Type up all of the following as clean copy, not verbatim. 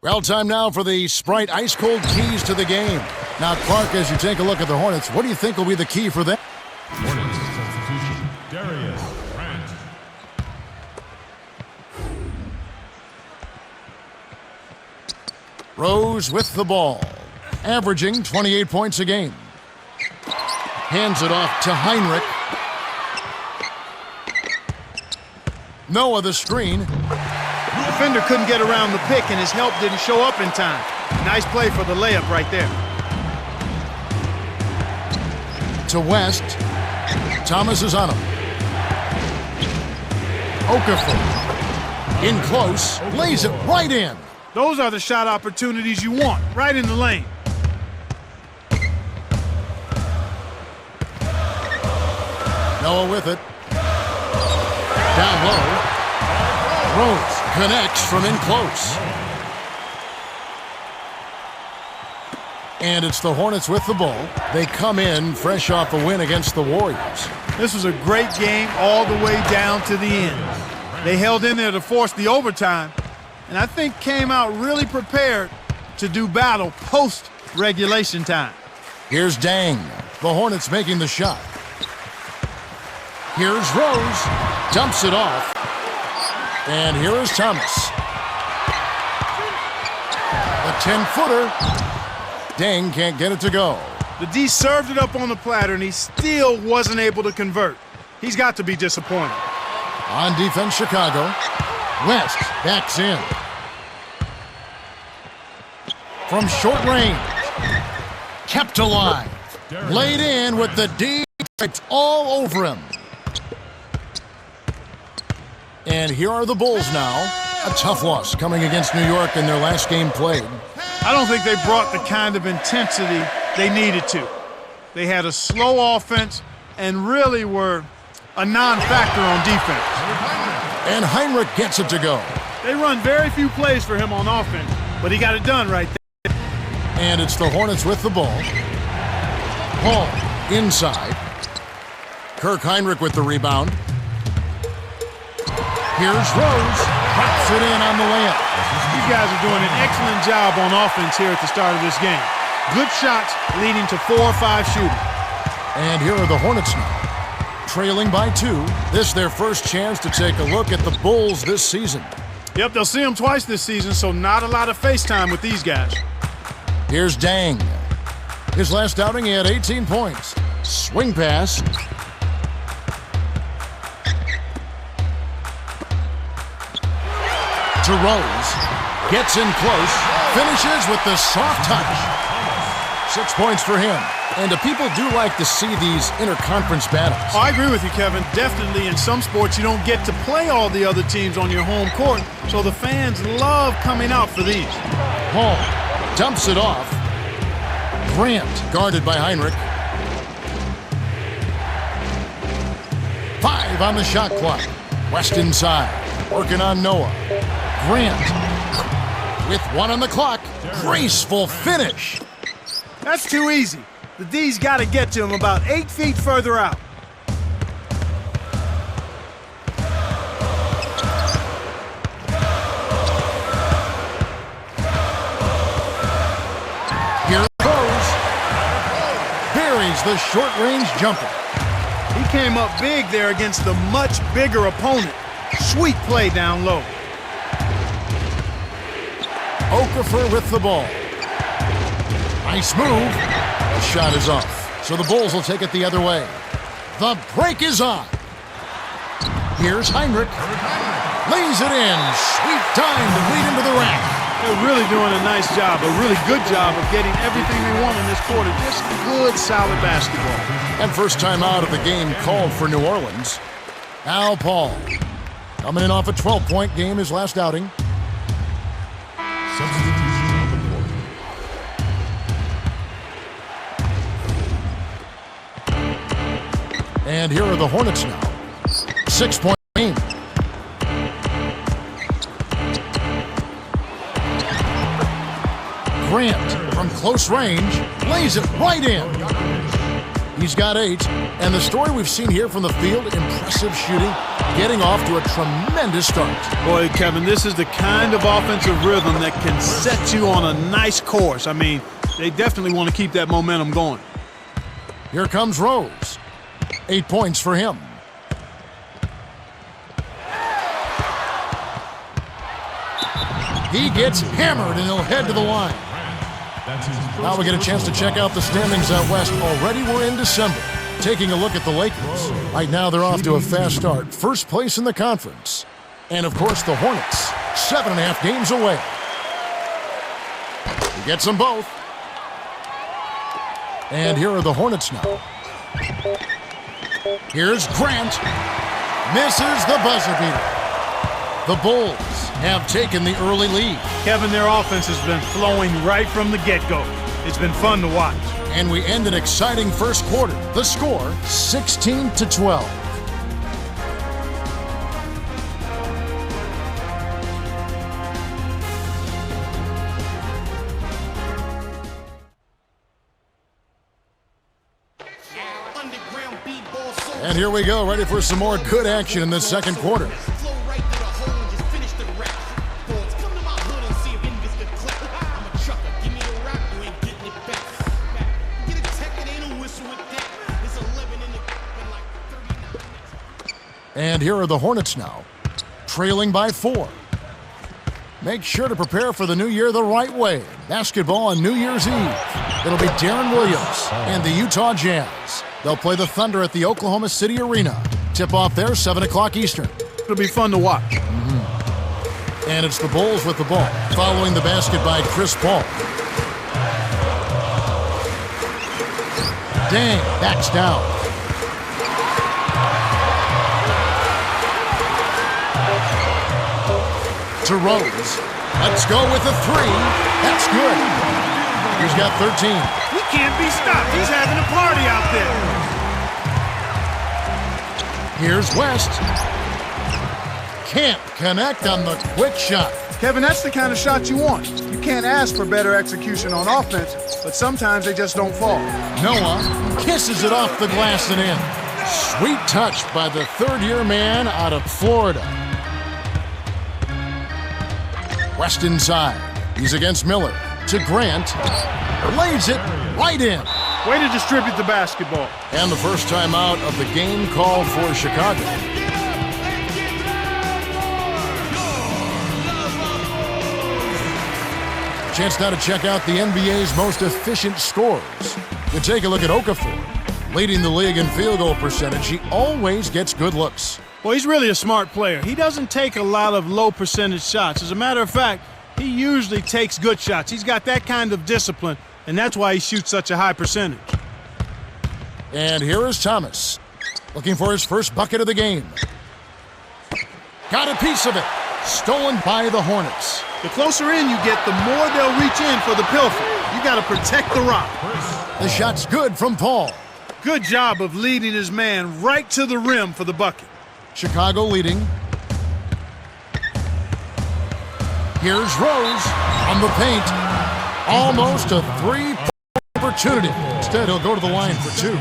Well, time now for the Sprite Ice Cold keys to the game. Now, Clark, as you take a look at the Hornets, what do you think will be the key for them? Hornets substitution, Derrick. Rose with the ball, averaging 28 points a game. Hands it off to Heinrich. Noah the screen. Defender couldn't get around the pick, and his help didn't show up in time. Nice play for the layup right there. To West. Thomas is on him. Okafor. In close. Lays it right in. Those are the shot opportunities you want, right in the lane. Noah with it. Down low. Rose connects from in close. And it's the Hornets with the ball. They come in fresh off a win against the Warriors. This was a great game all the way down to the end. They held in there to force the overtime, and I think came out really prepared to do battle post-regulation time. Here's Dang. The Hornets making the shot. Here's Rose. Dumps it off. And here is Thomas. A 10-footer. Dang can't get it to go. The D served it up on the platter, and he still wasn't able to convert. He's got to be disappointed. On defense, Chicago. West backs in. From short range. Kept alive. Laid in with the D stripes all over him. And here are the Bulls now. A tough loss coming against New York in their last game played. I don't think they brought the kind of intensity they needed to. They had a slow offense and really were a non-factor on defense. And Heinrich gets it to go. They run very few plays for him on offense, but he got it done right there. And it's the Hornets with the ball. Hall inside. Kirk Heinrich with the rebound. Here's Rose. Pops it in on the layup. These guys are doing an excellent job on offense here at the start of this game. Good shots leading to 4 or 5 shooting. And here are the Hornets now. Trailing by 2. This is their first chance to take a look at the Bulls this season. Yep, they'll see them twice this season, so not a lot of face time with these guys. Here's Dang. His last outing, he had 18 points. Swing pass. To Rose. Gets in close. Finishes with the soft touch. 6 points for him. And people do like to see these interconference battles. Oh, I agree with you, Kevin. Definitely in some sports you don't get to play all the other teams on your home court, so the fans love coming out for these. Hall dumps it off. Grant guarded by Heinrich. 5 on the shot clock. West inside. Working on Noah. Grant with 1 on the clock. Graceful finish. That's too easy. The D's got to get to him about 8 feet further out. Here it goes. Buries the short-range jumper. He came up big there against the much bigger opponent. Sweet play down low. Okafor with the ball. Nice move. The shot is off. So the Bulls will take it the other way. The break is on. Here's Heinrich. Lays it in. Sweet time to lead into the rack. They're really doing a nice job, a really good job of getting everything they want in this quarter. Just good, solid basketball. And first time out of the game called for New Orleans. Al Paul. Coming in off a 12-point game his last outing. Substitution on the court. And here are the Hornets now. 6-point game. Grant from close range lays it right in. He's got 8. And the story we've seen here from the field, impressive shooting, getting off to a tremendous start. Boy, Kevin, this is the kind of offensive rhythm that can set you on a nice course. I mean, they definitely want to keep that momentum going. Here comes Rose. 8 points for him. He gets hammered and he'll head to the line. Now we get a chance to check out the standings out west. Already we're in December. Taking a look at the Lakers. Right now they're off to a fast start. First place in the conference. And of course the Hornets. 7.5 games away. He gets them both. And here are the Hornets now. Here's Grant. Misses the buzzer beater. The Bulls have taken the early lead. Kevin, their offense has been flowing right from the get-go. It's been fun to watch. And we end an exciting first quarter. The score, 16-12. And here we go, ready for some more good action in the second quarter. And here are the Hornets now, trailing by 4. Make sure to prepare for the new year the right way. Basketball on New Year's Eve. It'll be Darren Williams and the Utah Jazz. They'll play the Thunder at the Oklahoma City Arena. Tip-off there, 7 o'clock Eastern. It'll be fun to watch. And it's the Bulls with the ball, following the basket by Chris Paul. Dang, backs down. To Rose. Let's go with a 3. That's good. He's got 13. He can't be stopped. He's having a party out there. Here's West. Can't connect on the quick shot. Kevin, that's the kind of shot you want. You can't ask for better execution on offense, but sometimes they just don't fall. Noah kisses it off the glass and in. Sweet touch by the third-year man out of Florida. West inside. He's against Miller. To Grant. Lays it right in. Way to distribute the basketball. And the first time out of the game called for Chicago. Chance now to check out the NBA's most efficient scorers. You take a look at Okafor. Leading the league in field goal percentage, he always gets good looks. Well, he's really a smart player. He doesn't take a lot of low percentage shots. As a matter of fact, he usually takes good shots. He's got that kind of discipline, and that's why he shoots such a high percentage. And here is Thomas, looking for his first bucket of the game. Got a piece of it. Stolen by the Hornets. The closer in you get, the more they'll reach in for the pilfer. You got to protect the rock. The shot's good from Paul. Good job of leading his man right to the rim for the bucket. Chicago leading. Here's Rose on the paint. Almost a 3-point opportunity. Instead, he'll go to the line for 2.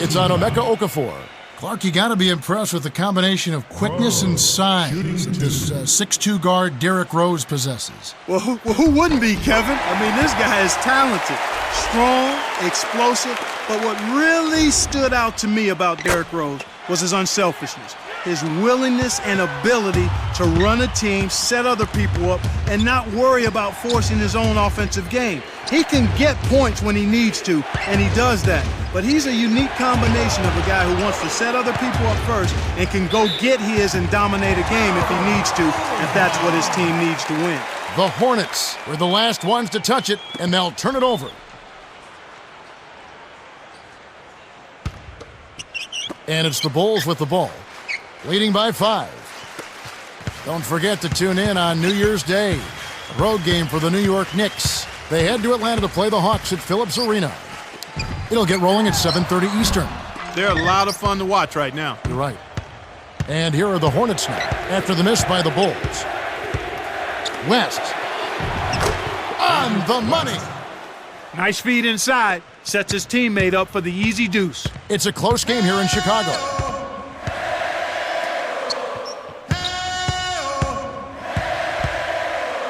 It's on Emeka Okafor. Clark, you got to be impressed with the combination of quickness and size that this 6'2 guard Derrick Rose possesses. Well, who wouldn't be, Kevin? I mean, this guy is talented, strong, explosive. But what really stood out to me about Derrick Rose was his unselfishness, his willingness and ability to run a team, set other people up, and not worry about forcing his own offensive game. He can get points when he needs to, and he does that. But he's a unique combination of a guy who wants to set other people up first and can go get his and dominate a game if he needs to, if that's what his team needs to win. The Hornets were the last ones to touch it, and they'll turn it over. And it's the Bulls with the ball, leading by 5. Don't forget to tune in on New Year's Day, a road game for the New York Knicks. They head to Atlanta to play the Hawks at Phillips Arena. It'll get rolling at 7:30 Eastern. They're a lot of fun to watch right now. You're right. And here are the Hornets now, after the miss by the Bulls. West. On the money. Nice feed inside. Sets his teammate up for the easy deuce. It's a close game here in Chicago.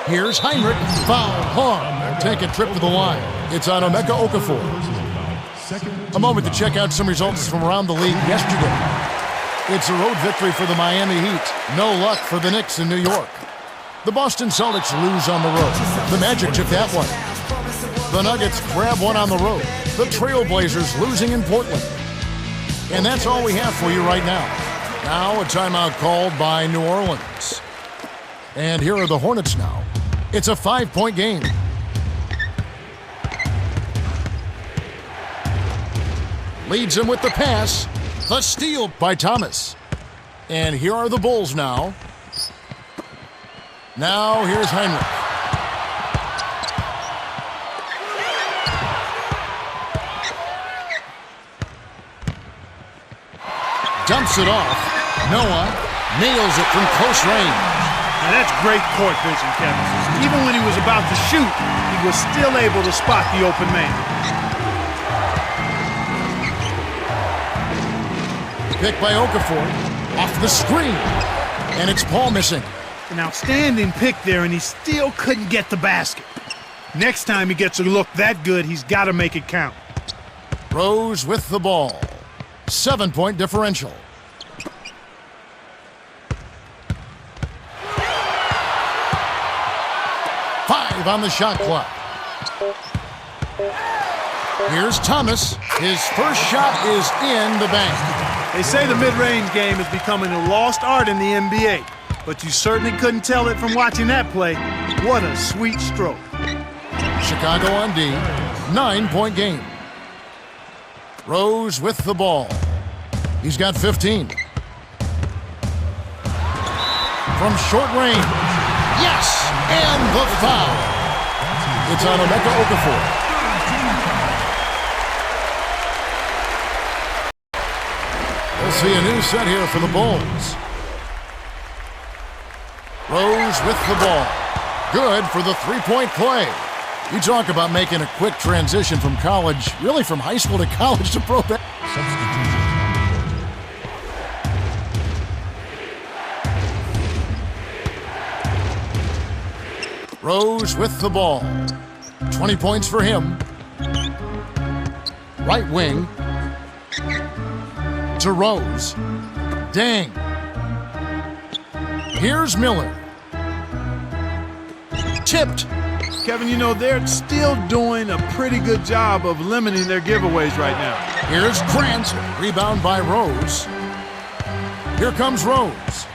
Here's Heinrich. Foul. Harm. Take a trip to the line. It's on Emeka Okafor. A moment to check out some results from around the league yesterday. It's a road victory for the Miami Heat. No luck for the Knicks in New York. The Boston Celtics lose on the road. The Magic took that one. The Nuggets grab one on the road. The Trailblazers losing in Portland. And that's all we have for you right now. Now a timeout called by New Orleans. And here are the Hornets now. It's a 5-point game. Leads him with the pass. The steal by Thomas. And here are the Bulls now. Now here's Heinrich. Dumps it off. Noah nails it from close range. Now that's great court vision, Kevin. Even when he was about to shoot, he was still able to spot the open man. Picked by Okafor. Off the screen. And it's Paul missing. An outstanding pick there, and he still couldn't get the basket. Next time he gets a look that good, he's got to make it count. Rose with the ball. 7-point differential. Five on the shot clock. Here's Thomas. His first shot is in the bank. They say the mid-range game is becoming a lost art in the NBA, but you certainly couldn't tell it from watching that play. What a sweet stroke. Chicago on D. 9-point game. Rose with the ball. He's got 15. From short range. Yes! And the foul. It's on Emeka Okafor. We'll see a new set here for the Bulls. Rose with the ball. Good for the three-point play. You talk about making a quick transition from college, really from high school to college to pro. Rose with the ball. 20 points for him. Right wing. To Rose. Dang. Here's Miller. Tipped. Kevin, you know, they're still doing a pretty good job of limiting their giveaways right now. Here's Grant. Rebound by Rose. Here comes Rose.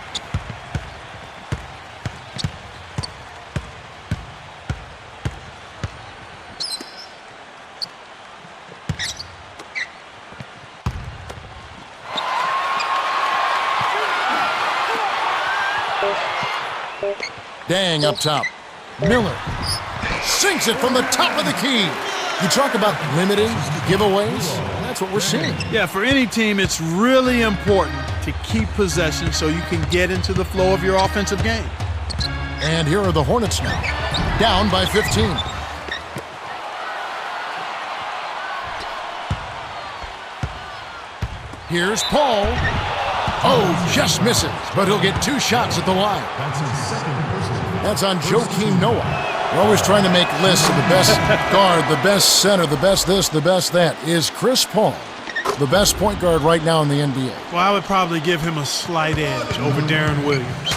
Dang up top. Miller sinks it from the top of the key. You talk about limiting giveaways. That's what we're seeing. Yeah, for any team, it's really important to keep possession so you can get into the flow of your offensive game. And here are the Hornets now. Down by 15. Here's Paul. Oh, just misses, but he'll get 2 shots at the line. That's on Joakim Noah. We're always trying to make lists of the best guard, the best center, the best this, the best that. Is Chris Paul the best point guard right now in the NBA? Well, I would probably give him a slight edge over Darren Williams.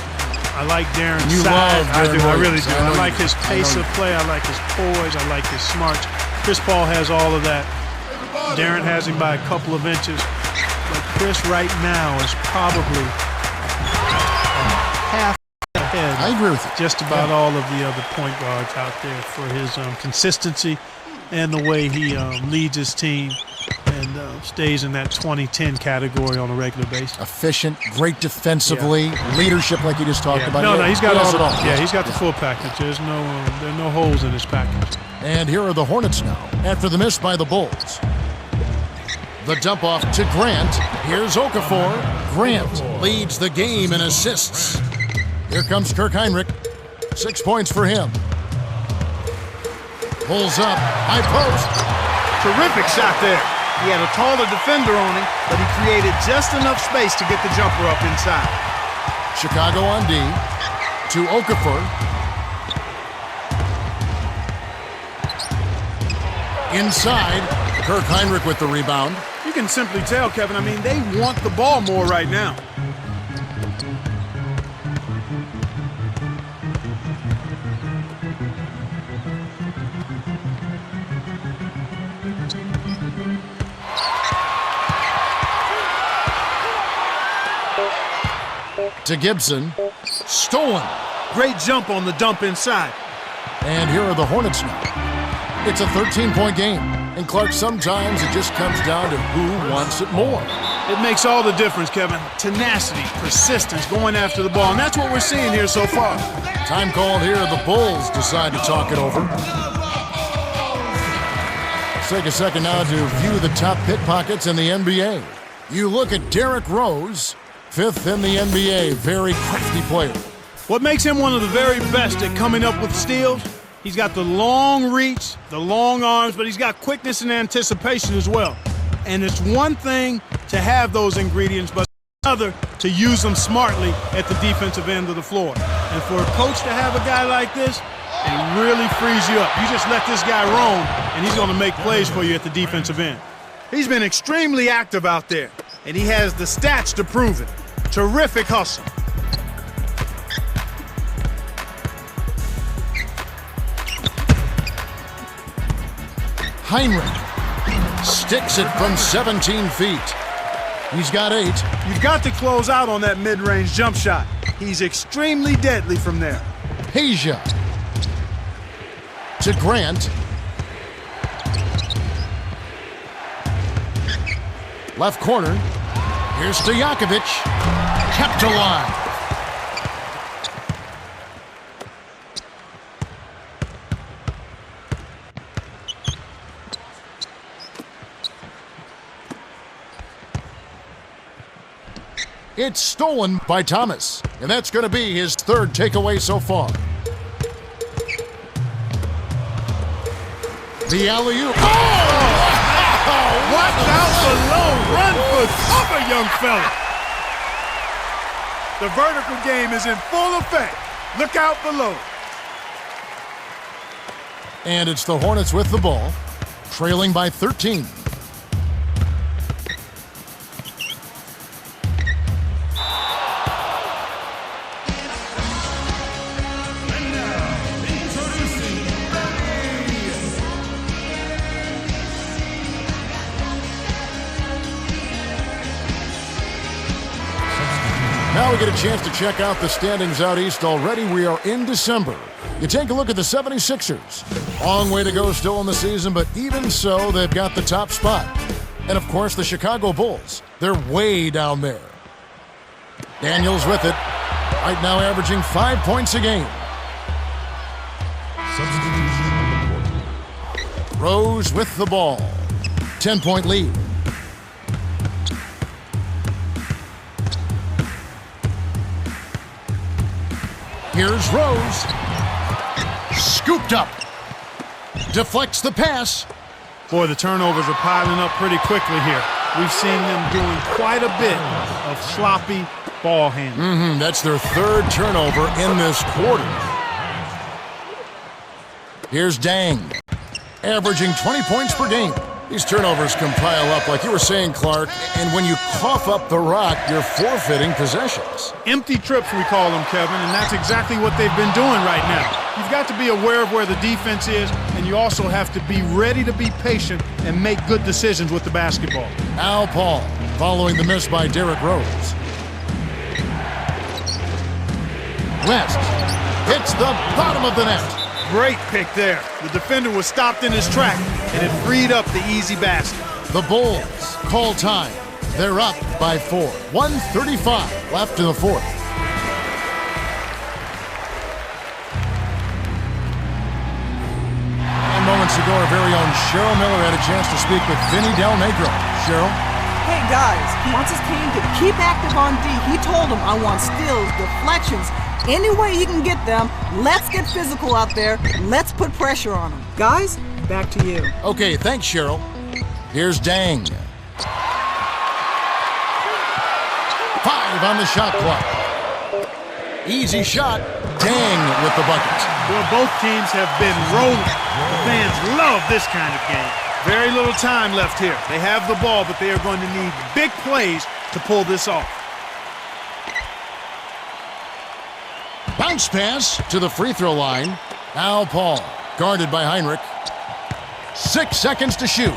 I like Darren's You size. love Darren I really Williams. do. I like his pace of play. I like his poise. I like his smarts. Chris Paul has all of that. Darren has him by a couple of inches. But Chris right now is probably half ahead. I agree with you. Just about all of the other point guards out there for his consistency and the way he leads his team and stays in that 20-10 category on a regular basis. Efficient, great defensively, leadership like you just talked about. No, he's got has all. it all. Yeah, he's got the full package. There are no holes in his package. And here are the Hornets now after the miss by the Bulls. The dump off to Grant. Here's Okafor. Grant leads the game in assists. Here comes Kirk Heinrich. 6 points for him. Pulls up. High post. Terrific shot there. He had a taller defender on him, but he created just enough space to get the jumper up inside. Chicago on D. To Okafor. Inside, Kirk Heinrich with the rebound. You can simply tell, Kevin, I mean, they want the ball more right now. To Gibson. Stolen. Great jump on the dump inside. And here are the Hornets now. It's a 13-point game. And Clark, sometimes it just comes down to who wants it more. It makes all the difference, Kevin. Tenacity, persistence, going after the ball. And that's what we're seeing here so far. Time called here. The Bulls decide to talk it over. Let's take a second now to view the top pickpockets in the NBA. You look at Derrick Rose, 5th in the NBA. Very crafty player. What makes him one of the very best at coming up with steals? He's got the long reach, the long arms, but he's got quickness and anticipation as well. And it's one thing to have those ingredients, but another to use them smartly at the defensive end of the floor. And for a coach to have a guy like this, it really frees you up. You just let this guy roam, and he's going to make plays for you at the defensive end. He's been extremely active out there, and he has the stats to prove it. Terrific hustle. Heinrich sticks it from 17 feet. He's got 8. You've got to close out on that mid-range jump shot. He's extremely deadly from there. Asia to Grant. Left corner. Here's Stojakovic. Kept alive. It's stolen by Thomas, and that's going to be his 3rd takeaway so far. The alley-oop. Oh! Watch out below. Run for cover, young fella. The vertical game is in full effect. Look out below. And it's the Hornets with the ball, trailing by 13. Now we get a chance to check out the standings out east already. We are in December. You take a look at the 76ers. Long way to go still in the season, but even so, they've got the top spot. And of course, the Chicago Bulls. They're way down there. Daniels with it. Right now averaging 5 points a game. Substitution on the court. Rose with the ball. 10-point lead. Here's Rose. Scooped up. Deflects the pass. Boy, the turnovers are piling up pretty quickly here. We've seen them doing quite a bit of sloppy ball handling. That's their 3rd turnover in this quarter. Here's Dang. Averaging 20 points per game. These turnovers can pile up, like you were saying, Clark, and when you cough up the rock, you're forfeiting possessions. Empty trips, we call them, Kevin, and that's exactly what they've been doing right now. You've got to be aware of where the defense is, and you also have to be ready to be patient and make good decisions with the basketball. Al Paul, following the miss by Derrick Rose. West hits the bottom of the net. Great pick there. The defender was stopped in his track, and it freed up the easy basket. The Bulls call time. They're up by 4. 1:35 left in the 4th. And moments ago, our very own Cheryl Miller had a chance to speak with Vinny Del Negro. Cheryl? Hey guys, he wants his team to keep active on D. He told them, I want steals, deflections, any way you can get them. Let's get physical out there. Let's put pressure on them. Guys, back to you. Okay, thanks, Cheryl. Here's Dang. 5 on the shot clock. Easy shot. Dang with the bucket. Well, both teams have been rolling. The fans love this kind of game. Very little time left here. They have the ball, but they are going to need big plays to pull this off. Bounce pass to the free throw line. Al Paul, guarded by Heinrich. 6 seconds to shoot.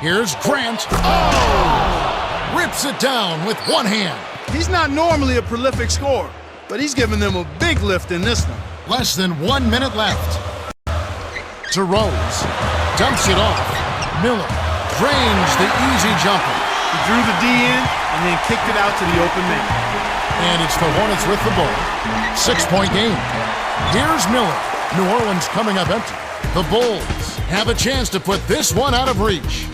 Here's Grant. Oh! Rips it down with one hand. He's not normally a prolific scorer, but he's giving them a big lift in this one. Less than 1 minute left. To Rose. Dumps it off. Miller drains the easy jumper. He drew the D in and then kicked it out to the open man. And it's the Hornets with the ball. 6-point game. Here's Miller. New Orleans coming up empty. The Bulls have a chance to put this one out of reach.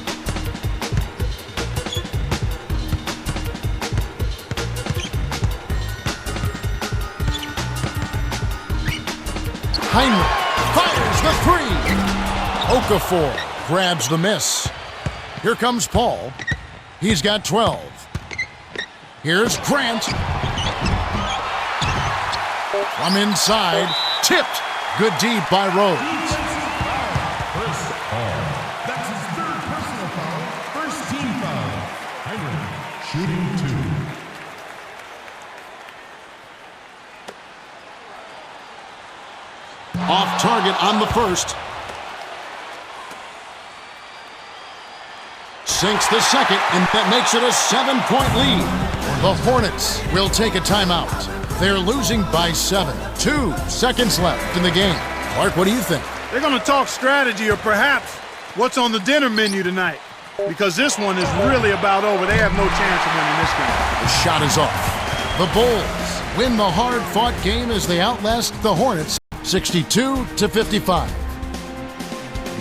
Heinrich fires the three. Okafor grabs the miss. Here comes Paul. He's got 12. Here's Grant. From inside, tipped. Good deep by Rose. First foul. That's his third personal foul. First team foul. Heinrich shooting 2. Off target on the first. Sinks the second, and that makes it a 7-point lead. The Hornets will take a timeout. They're losing by 7. 2 seconds left in the game. Clark, what do you think? They're going to talk strategy or perhaps what's on the dinner menu tonight, because this one is really about over. They have no chance of winning this game. The shot is off. The Bulls win the hard-fought game as they outlast the Hornets 62-55.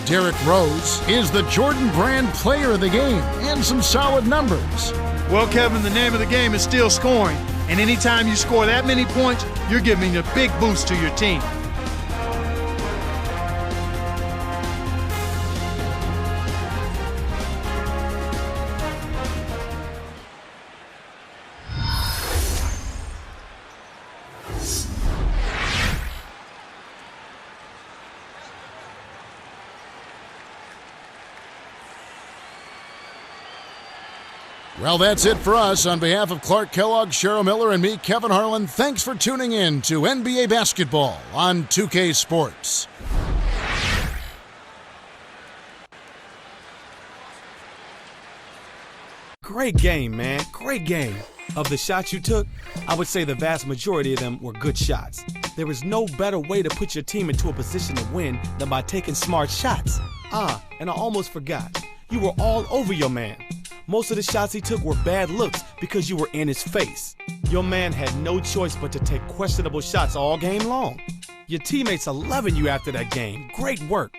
Derrick Rose is the Jordan Brand player of the game and some solid numbers. Well, Kevin, the name of the game is still scoring, and anytime you score that many points, you're giving a big boost to your team. Well, that's it for us. On behalf of Clark Kellogg, Cheryl Miller, and me, Kevin Harlan, thanks for tuning in to NBA Basketball on 2K Sports. Great game, man. Great game. Of the shots you took, I would say the vast majority of them were good shots. There is no better way to put your team into a position to win than by taking smart shots. And I almost forgot. You were all over your man. Most of the shots he took were bad looks because you were in his face. Your man had no choice but to take questionable shots all game long. Your teammates are loving you after that game. Great work.